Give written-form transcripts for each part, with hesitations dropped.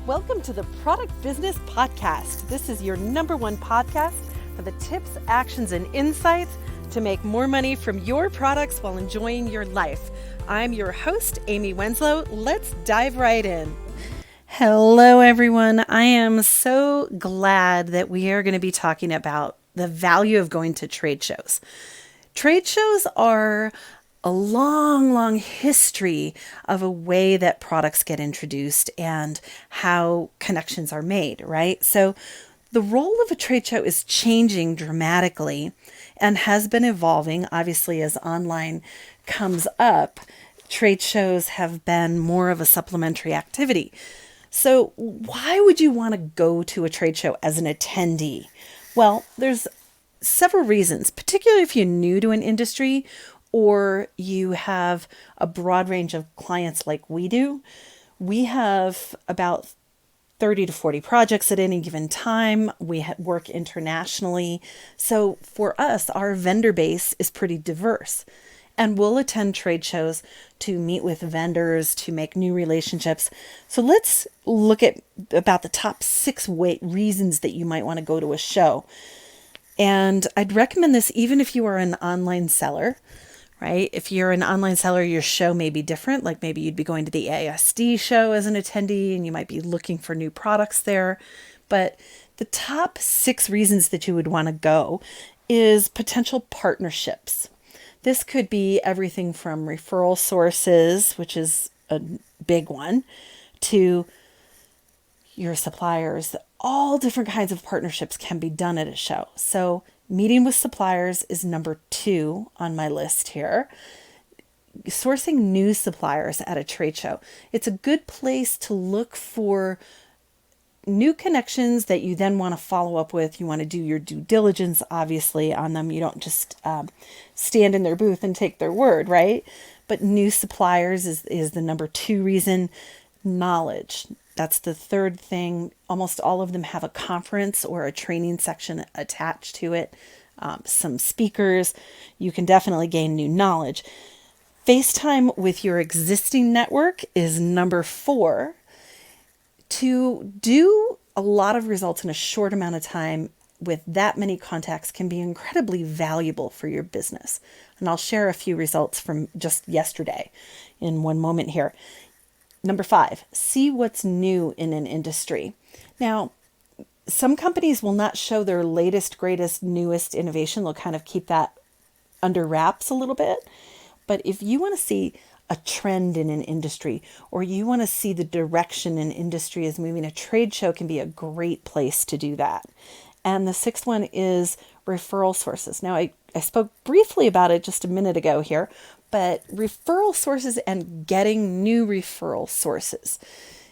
Welcome to the Product Business Podcast. This is your number one podcast for the tips, actions, and insights to make more money from your products while enjoying your life. I'm your host, Amy Wenslow. Let's dive right in. Hello, everyone. I am so glad that we are going to be talking about the value of going to trade shows. Trade shows are a long history of a way that products get introduced and how connections are made, right? So the role of a trade show is changing dramatically and has been evolving. Obviously, as online comes up, trade shows have been more of a supplementary activity. So why would you want to go to a trade show as an attendee? Well, there's several reasons, particularly if you're new to an industry or you have a broad range of clients like we do. We have about 30 to 40 projects at any given time. We work internationally. So for us, our vendor base is pretty diverse. And we'll attend trade shows to meet with vendors, to make new relationships. So let's look at about the top 6 reasons that you might want to go to a show. And I'd recommend this even if you are an online seller, right? If you're an online seller, your show may be different. Like maybe you'd be going to the ASD show as an attendee and you might be looking for new products there. But the top 6 reasons that you would want to go is potential partnerships. This could be everything from referral sources, which is a big one, to your suppliers. All different kinds of partnerships can be done at a show. So meeting with suppliers is number 2 on my list here. Sourcing new suppliers at a trade show. It's a good place to look for new connections that you then want to follow up with. You want to do your due diligence, obviously, on them. You don't just stand in their booth and take their word, right? But new suppliers is the number 2 reason. Knowledge. That's the 3rd thing. Almost all of them have a conference or a training section attached to it. Some speakers. You can definitely gain new knowledge. FaceTime with your existing network is number 4. To do a lot of results in a short amount of time with that many contacts can be incredibly valuable for your business. And I'll share a few results from just yesterday in one moment here. Number 5, see what's new in an industry. Now, some companies will not show their latest, greatest, newest innovation. They'll kind of keep that under wraps a little bit. But if you want to see a trend in an industry, or you want to see the direction an industry is moving, a trade show can be a great place to do that. And the 6th one is referral sources. Now, I spoke briefly about it just a minute ago here, but referral sources and getting new referral sources.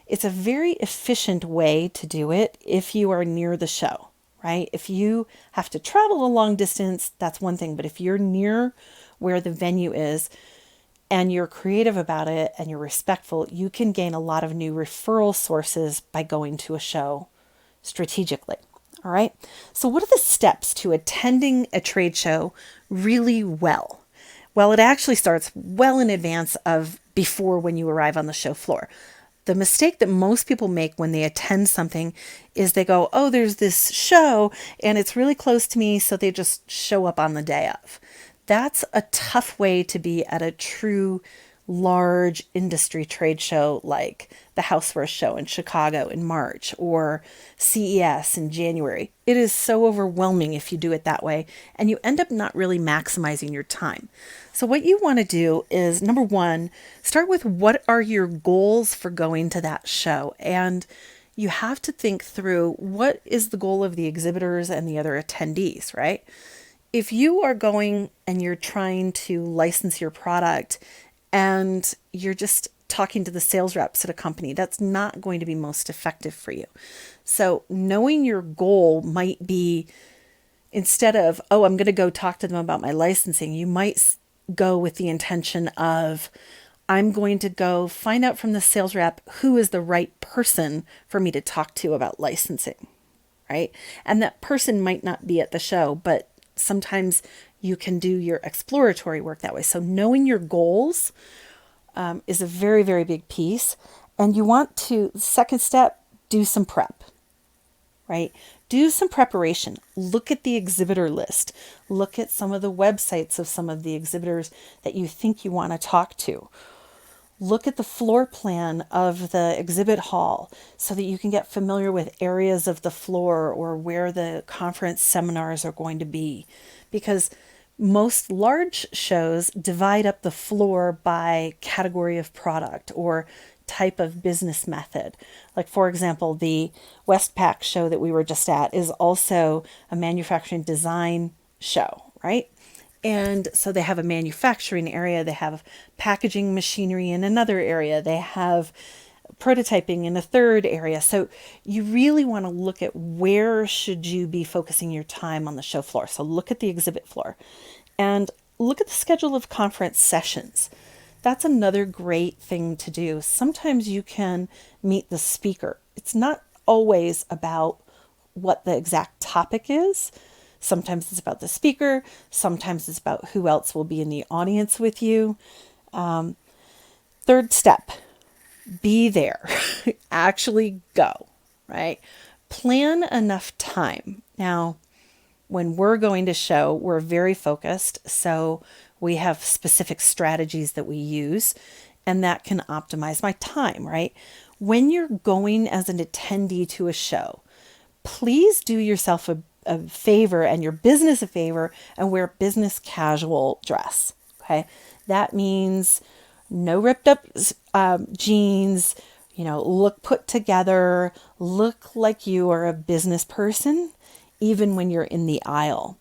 It's a very efficient way to do it if you are near the show, right? If you have to travel a long distance, that's one thing. But if you're near where the venue is and you're creative about it and you're respectful, you can gain a lot of new referral sources by going to a show strategically. All right. So what are the steps to attending a trade show really well? Well, it actually starts well in advance of before when you arrive on the show floor. The mistake that most people make when they attend something is they go, oh, there's this show and it's really close to me, so they just show up on the day of. That's a tough way to be at a true large industry trade show like the Housewares Show in Chicago in March or CES in January. It is so overwhelming if you do it that way, and you end up not really maximizing your time. So what you want to do is, number 1, start with what are your goals for going to that show. And you have to think through what is the goal of the exhibitors and the other attendees, right? If you are going and you're trying to license your product and you're just talking to the sales reps at a company, that's not going to be most effective for you. So knowing your goal might be, instead of, oh, I'm going to go talk to them about my licensing, you might go with the intention of, I'm going to go find out from the sales rep who is the right person for me to talk to about licensing, right? And that person might not be at the show, but sometimes you can do your exploratory work that way. So knowing your goals is a very, very big piece. And you want to, second step, do some prep, right? Do some preparation. Look at the exhibitor list. Look at some of the websites of some of the exhibitors that you think you want to talk to. Look at the floor plan of the exhibit hall so that you can get familiar with areas of the floor or where the conference seminars are going to be. Because most large shows divide up the floor by category of product or type of business method. Like, for example, the Westpac show that we were just at is also a manufacturing design show, right? And so they have a manufacturing area, they have packaging machinery in another area, they have prototyping in a third area. So you really want to look at where should you be focusing your time on the show floor. So look at the exhibit floor and look at the schedule of conference sessions. That's another great thing to do. Sometimes you can meet the speaker. It's not always about what the exact topic is. Sometimes it's about the speaker. Sometimes it's about who else will be in the audience with you. Third step, be there. Actually go, right? Plan enough time. Now, when we're going to show, we're very focused. So we have specific strategies that we use, and that can optimize my time, right? When you're going as an attendee to a show, please do yourself a favor and your business a favor and wear business casual dress. Okay. That means no ripped up jeans, look put together, look like you are a business person, even when you're in the aisle,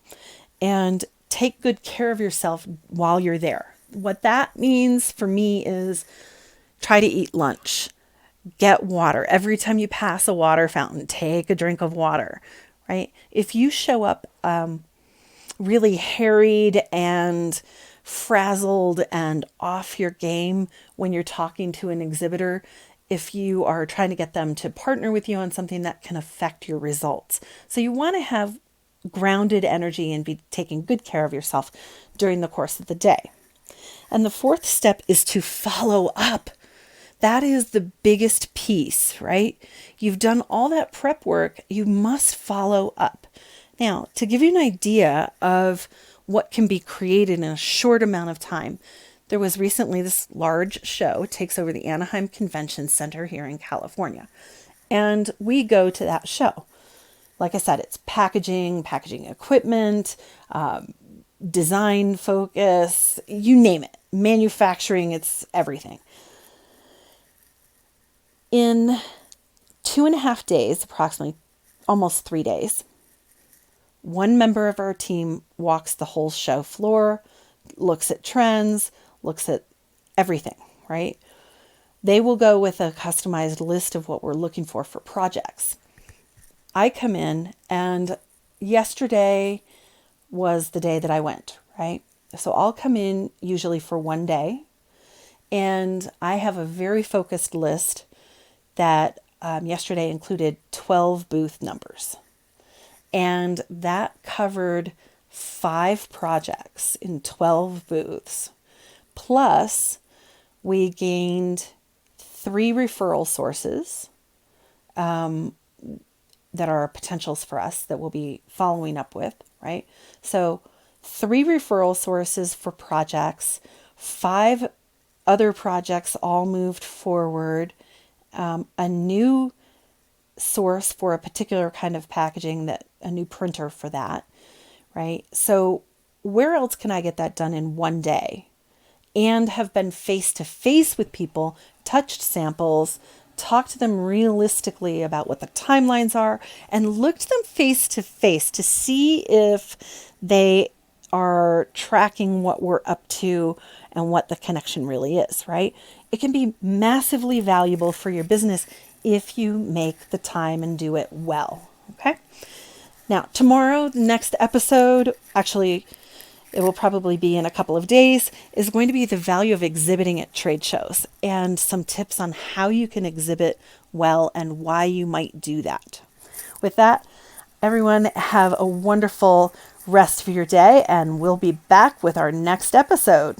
and take good care of yourself while you're there. What that means for me is try to eat lunch, get water. Every time you pass a water fountain, take a drink of water. Right? If you show up really harried and frazzled and off your game when you're talking to an exhibitor, if you are trying to get them to partner with you on something, that can affect your results. So you want to have grounded energy and be taking good care of yourself during the course of the day. And the fourth step is to follow up. That is the biggest piece, right? You've done all that prep work. You must follow up. Now, to give you an idea of what can be created in a short amount of time, there was recently this large show, takes over the Anaheim Convention Center here in California. And we go to that show. Like I said, it's packaging equipment, design focus, you name it, manufacturing, it's everything. In 2.5 days, approximately almost 3 days, one member of our team walks the whole show floor, looks at trends, looks at everything, right? They will go with a customized list of what we're looking for projects. I come in, and yesterday was the day that I went, right? So I'll come in usually for one day, and I have a very focused list that yesterday included 12 booth numbers. And that covered 5 projects in 12 booths. Plus, we gained 3 referral sources that are potentials for us that we'll be following up with, right? So 3 referral sources for projects, 5 other projects all moved forward. A new source for a particular kind of packaging, that a new printer for that, right? So where else can I get that done in one day and have been face to face with people, touched samples, talked to them realistically about what the timelines are, and looked them face to face to see if they are tracking what we're up to and what the connection really is, right? It can be massively valuable for your business if you make the time and do it well, okay? Now, tomorrow, the next episode, actually, it will probably be in a couple of days, is going to be the value of exhibiting at trade shows and some tips on how you can exhibit well and why you might do that. With that, everyone, have a wonderful rest of your day, and we'll be back with our next episode.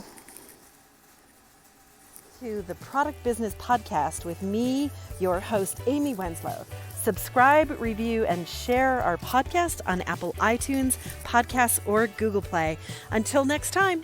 to the Product Business Podcast with me, your host, Amy Wenslow. Subscribe, review, and share our podcast on Apple iTunes, Podcasts, or Google Play. Until next time.